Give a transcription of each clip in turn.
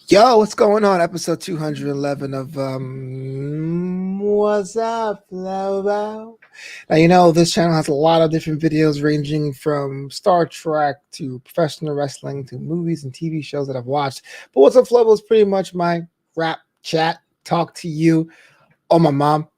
Yo, what's going on? Episode 211 of Wassup Flobo. Now, this channel has a lot of different videos ranging from Star Trek to professional wrestling to movies and TV shows that I've watched. But What's Up Flobo is pretty much my rap chat, talk to you, on my mom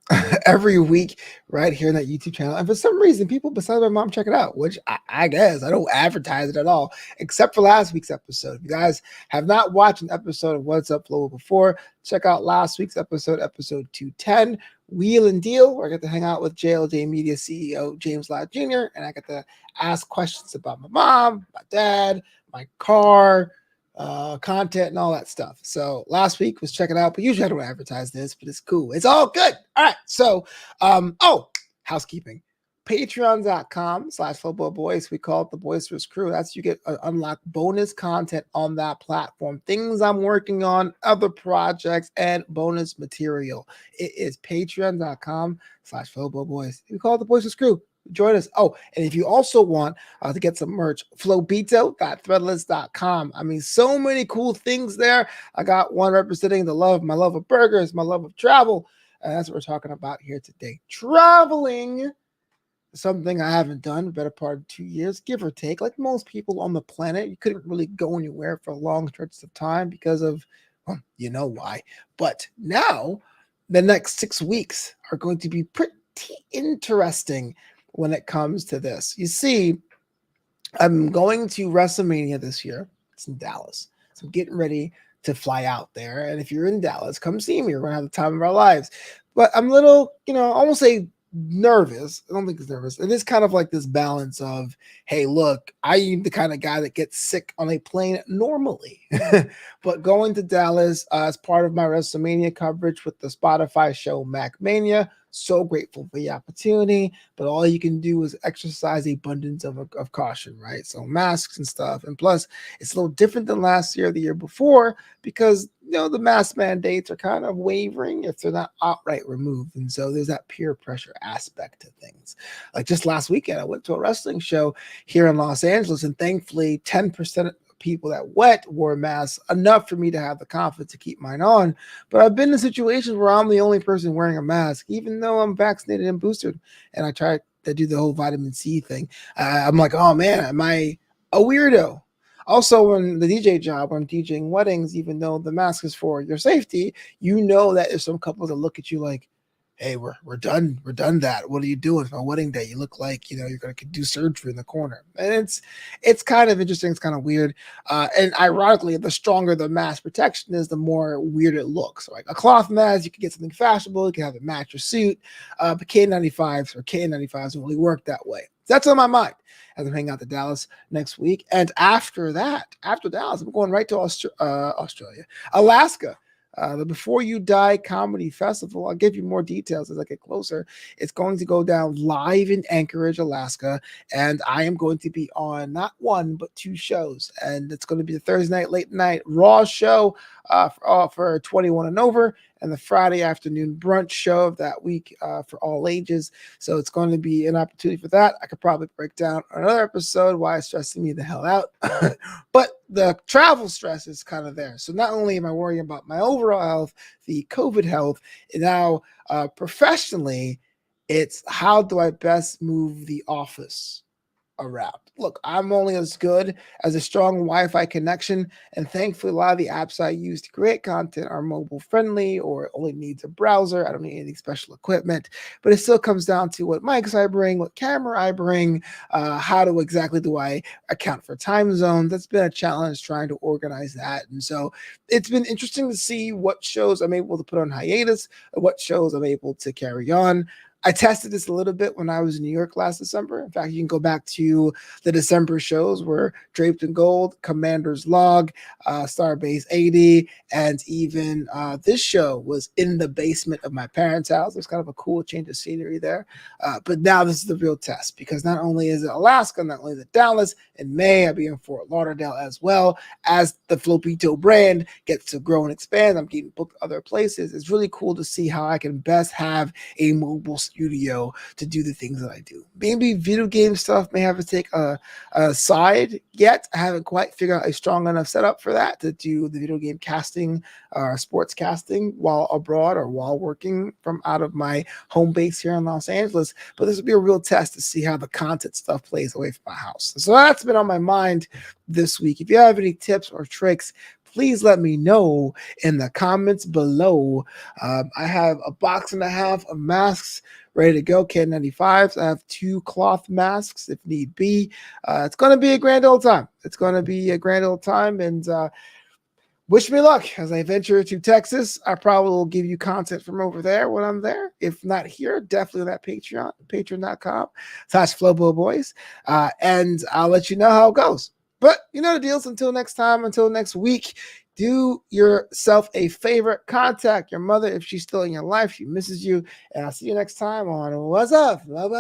every week right here on that YouTube channel. And for some reason, people besides my mom check it out, which I guess I don't advertise it at all, except for last week's episode. If you guys have not watched an episode of What's Up Flobo before, check out last week's episode 210, Wheel and Deal, where I get to hang out with JLJ Media CEO James Lott Jr., and I get to ask questions about my mom, my dad, my car, content and all that stuff. So last week was check it out, but usually I don't advertise this, but it's cool. It's all good. All right. So, housekeeping. Patreon.com/Flobo Boyce. We call it the Boisterous Crew. That's you get unlock bonus content on that platform, things I'm working on, other projects, and bonus material. It is patreon.com/Flobo Boyce. We call it the Boisterous Crew. Join us. Oh, and if you also want to get some merch, flobito.threadless.com. I mean, so many cool things there. I got one representing my love of burgers, my love of travel. And that's what we're talking about here today. Traveling, something I haven't done the better part of 2 years, give or take. Like most people on the planet, you couldn't really go anywhere for long stretches of time because of, well, you know why. But now, the next 6 weeks are going to be pretty interesting when it comes to this. You see, I'm going to WrestleMania this year. It's in Dallas. So I'm getting ready to fly out there. And if you're in Dallas, come see me. We're going to have the time of our lives. But I'm a little, I won't say nervous. I don't think it's nervous. It is kind of like this balance of, hey, look, I'm the kind of guy that gets sick on a plane normally. But going to Dallas as part of my WrestleMania coverage with the Spotify show Mac Mania, so grateful for the opportunity, but all you can do is exercise the abundance of caution, right? So masks and stuff. And plus, it's a little different than last year or the year before because, the mask mandates are kind of wavering if they're not outright removed. And so there's that peer pressure aspect to things. Like just last weekend, I went to a wrestling show here in Los Angeles, and thankfully 10% people that wore masks, enough for me to have the confidence to keep mine on. But I've been in situations where I'm the only person wearing a mask, even though I'm vaccinated and boosted. And I tried to do the whole vitamin C thing. I'm like, oh man, am I a weirdo? Also, when the DJ job, when I'm DJing weddings, even though the mask is for your safety, that there's some couples that look at you like, hey, we're done. We're done that. What are you doing? It's my wedding day. You look like, you're going to do surgery in the corner. And it's kind of interesting. It's kind of weird. And ironically, the stronger the mask protection is, the more weird it looks. Like a cloth mask, you can get something fashionable. You can have it match your suit. But KN95s don't really work that way. That's on my mind as I'm hanging out to Dallas next week. And after Dallas, I'm going right to Australia, Alaska. The Before You Die Comedy Festival. I'll give you more details as I get closer. It's going to go down live in Anchorage, Alaska, and I am going to be on not one but two shows. And it's going to be the Thursday night, late night Raw show for 21 and over, and the Friday afternoon brunch show of that week for all ages. So it's going to be an opportunity for that. I could probably break down another episode why it's stressing me the hell out. But the travel stress is kind of there. So not only am I worrying about my overall health, the COVID health, and now professionally, it's how do I best move the office around. Look, I'm only as good as a strong Wi-Fi connection, and thankfully a lot of the apps I use to create content are mobile friendly or only needs a browser. I don't need any special equipment, but it still comes down to what mics I bring, what camera I bring, exactly do I account for time zones. That's been a challenge trying to organize that. And so it's been interesting to see what shows I'm able to put on hiatus, what shows I'm able to carry on. I tested this a little bit when I was in New York last December. In fact, you can go back to the December shows where Draped in Gold, Commander's Log, Starbase 80, and even this show was in the basement of my parents' house. There's kind of a cool change of scenery there. But now this is the real test because not only is it Alaska, not only is it Dallas, in May I'll be in Fort Lauderdale as well. As the Flopito brand gets to grow and expand, I'm getting booked other places. It's really cool to see how I can best have a mobile studio to do the things that I do. Maybe video game stuff may have to take a side yet. I haven't quite figured out a strong enough setup for that to do the video game casting or sports casting while abroad or while working from out of my home base here in Los Angeles. But this will be a real test to see how the content stuff plays away from my house. So that's been on my mind this week. If you have any tips or tricks, please let me know in the comments below. I have a box and a half of masks ready to go, K95s. I have 2 cloth masks if need be. It's going to be a grand old time. It's going to be a grand old time, and wish me luck as I venture to Texas. I probably will give you content from over there when I'm there. If not here, definitely on that Patreon, patreon.com/Flobo Boyce. And I'll let you know how it goes. But you know the deals. Until next time, until next week, do yourself a favor. Contact your mother if she's still in your life. She misses you. And I'll see you next time on What's Up, Flobo.